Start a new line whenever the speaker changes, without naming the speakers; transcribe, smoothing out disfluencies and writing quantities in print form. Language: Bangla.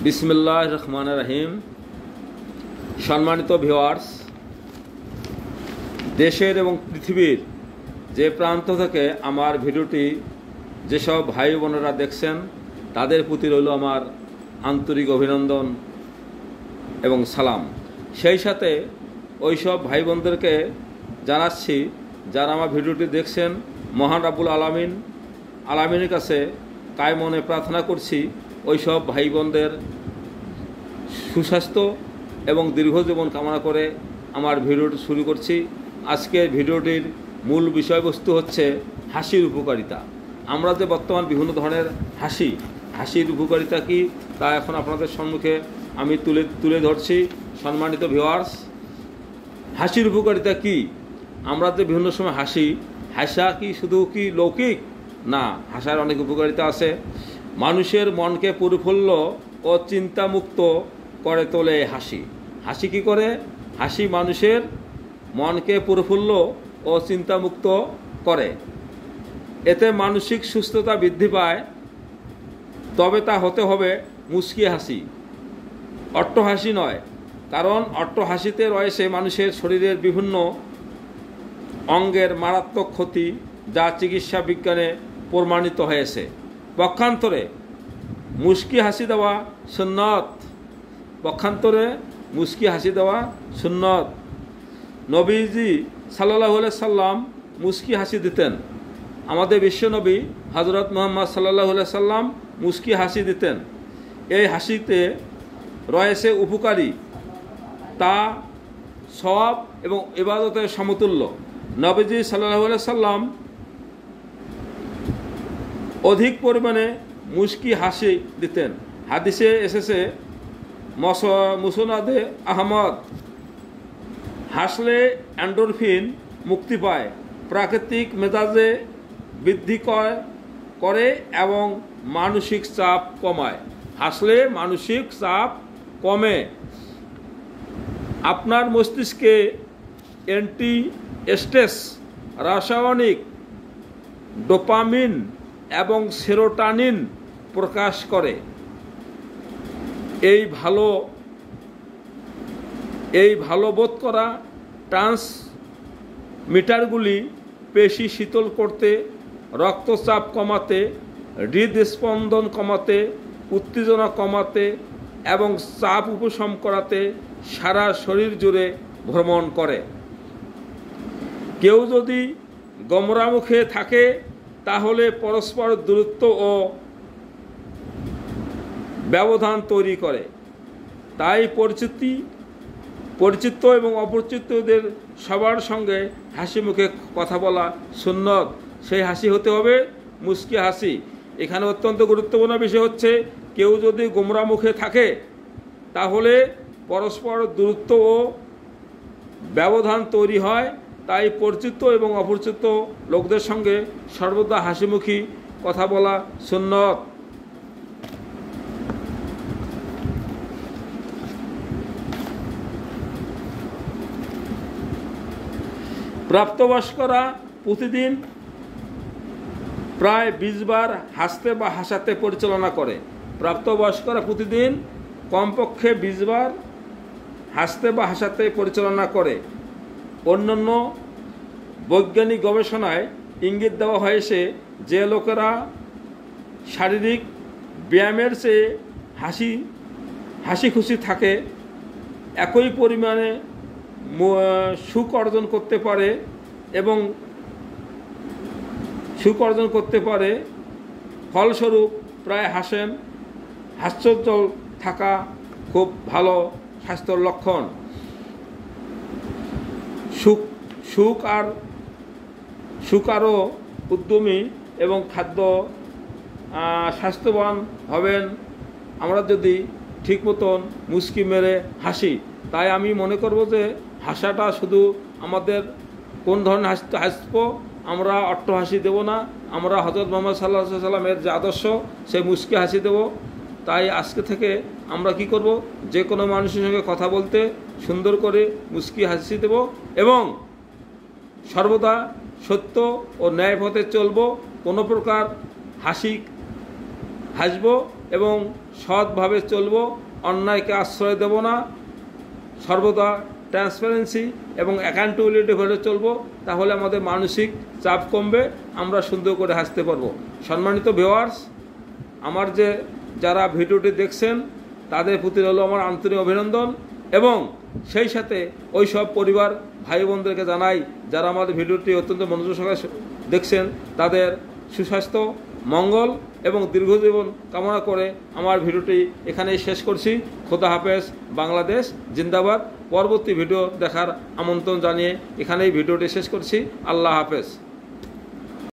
বিসমিল্লাহির রহমানির রহিম। সম্মানিত ভিউয়ার্স, দেশের এবং পৃথিবীর যে প্রান্ত থেকে আমার ভিডিওটি যেসব ভাই বোনেরা দেখছেন তাদের প্রতি রইল আমার আন্তরিক অভিনন্দন এবং সালাম। সেই সাথে ওই সব ভাই বোনদেরকে জানাচ্ছি যারা আমার ভিডিওটি দেখছেন, মহান রাব্বুল আলামিনের কাছে কায় মনে প্রার্থনা করছি ওই সব ভাই বোনদের সুস্বাস্থ্য এবং দীর্ঘ জীবন কামনা করে আমার ভিডিওটি শুরু করছি। আজকের ভিডিওটির মূল বিষয়বস্তু হচ্ছে হাসির উপকারিতা। আমরা যে বর্তমান বিভিন্ন ধরনের হাসির উপকারিতা কি তা এখন আপনাদের সম্মুখে আমি তুলে ধরছি। সম্মানিত ভিউয়ার্স, হাসির উপকারিতা কি? আমরা যে বিভিন্ন সময় হাসা কি শুধু কি লৌকিক? না, হাসার অনেক উপকারিতা আছে। মানুষের মনকে প্রফুল্ল ও চিন্তামুক্ত করে তোলে হাসি কি করে? হাসি মানুষের মনকে প্রফুল্ল ও চিন্তামুক্ত করে। এতে মানসিক সুস্থতা বৃদ্ধি পায়, তবে তা হতে হবে মুচকি হাসি, অট্টহাসি নয়। কারণ অট্টহাসিতে রয়েছে মানুষের শরীরের বিভিন্ন অঙ্গের মারাত্মক ক্ষতি, যা চিকিৎসা বিজ্ঞানে প্রমাণিত হয়েছে। পক্ষান্তরে মুচকি হাসি দেওয়া সুন্নত। নবীজি সাল্লাল্লাহু আলাইহি সাল্লাম মুচকি হাসি দিতেন। আমাদের বিশ্বনবী হযরত মুহাম্মদ সাল্লাল্লাহু আলাইহি সাল্লাম মুচকি হাসি দিতেন। এই হাসিতে রয়েছে উপকারী, তা সওয়াব এবং ইবাদতের সমতুল্য। নবীজি সাল্লাল্লাহু আলাইহি সাল্লাম অধিক পরিমাণে মুচকি হাসি দিতেন। হাদিসে এসেছে, মুসনাদে আহমদ, হাসলে এন্ডোরফিন মুক্তি পায়, প্রাকৃতিক মেজাজে বৃদ্ধি করে এবং মানসিক চাপ কমায়। হাসলে মানসিক চাপ কমে। আপনার মস্তিষ্কে অ্যান্টি স্ট্রেস রাসায়নিক ডোপামিন এবং সেরোটোনিন প্রকাশ করে। এই ভালো বোধ করা ট্রান্সমিটারগুলি পেশি শীতল করতে, রক্তচাপ কমাতে, হৃদস্পন্দন কমাতে, উত্তেজনা কমাতে এবং চাপ উপশম করাতে সারা শরীর জুড়ে ভ্রমণ করে। কেউ যদি গোমরা মুখে থাকে তাহলে পরস্পর দূরত্ব ও ব্যবধান তৈরি করে। তাই পরিচিত এবং অপরিচিতদের সবার সঙ্গে হাসি মুখে কথা বলা সুন্নত। সেই হাসি হতে হবে মুচকি হাসি। এখানে অত্যন্ত গুরুত্বপূর্ণ বিষয় হচ্ছে, কেউ যদি গোমরা মুখে থাকে তাহলে পরস্পর দূরত্ব ও ব্যবধান তৈরি হয়। তাই পরিচিত এবং অপরিচিত লোকদের সঙ্গে সর্বদা হাসিমুখী কথা বলা সুন্নত। প্রাপ্তবয়স্করা প্রতিদিন প্রায় 20 বার হাসতে বা হাসাতে পরিচালনা করে। প্রাপ্তবয়স্করা প্রতিদিন কমপক্ষে 20 বার হাসতে বা হাসাতে পরিচালনা করে। অন্যান্য বৈজ্ঞানিক গবেষণায় ইঙ্গিত দেওয়া হয়েছে যে লোকেরা শারীরিক ব্যায়ামের চেয়ে হাসি খুশি থাকে, একই পরিমাণে সুখ অর্জন করতে পারে। ফলস্বরূপ প্রায় হাস্যোজ্জ্বল থাকা খুব ভালো স্বাস্থ্যের লক্ষণ। সুখ আরও উদ্যমী এবং স্বাস্থ্যবান হবেন আমরা যদি ঠিক মতন মুচকি মেরে হাসি। তাই আমি মনে করব যে হাসাটা শুধু আমাদের কোন ধরনের হাসবো, আমরা অট্টহাসি দেব না। আমরা হযরত মুহাম্মদ সাল্লাল্লাহু আলাইহি সাল্লামের যে আদর্শ, সেই মুচকি হাসি দেব। তাই আজকে থেকে আমরা কি করব, যে কোনো মানুষের সঙ্গে কথা বলতে সুন্দর করে মুচকি হাসি দেব এবং সর্বদা সত্য ও ন্যায় পথে চলব। কোনো প্রকার হাসব এবং সৎভাবে চলব, অন্যায়কে আশ্রয় দেব না, সর্বদা ট্রান্সপারেন্সি এবং অ্যাকাউন্টেবিলিটি হলে চলবো। তাহলে আমাদের মানসিক চাপ কমবে, আমরা সুন্দর করে হাসতে পারবো। সম্মানিত ভিউয়ার্স, আমার যারা ভিডিওটি দেখছেন তাদের প্রতি হলো আমার আন্তরিক অভিনন্দন, এবং সেই সাথে ওই সব পরিবার ভাই বোনদেরকে জানাই যারা আমাদের ভিডিওটি অত্যন্ত মনোযোগ সহকারে দেখছেন, তাদের সুস্বাস্থ্য, মঙ্গল এবং দীর্ঘজীবন কামনা করে আমার ভিডিওটি এখানেই শেষ করছি। খোদা হাফেজ, বাংলাদেশ জিন্দাবাদ। পরবর্তী ভিডিও দেখার আমন্ত্রণ জানিয়ে এখানেই ভিডিওটি শেষ করছি। আল্লাহ হাফেজ।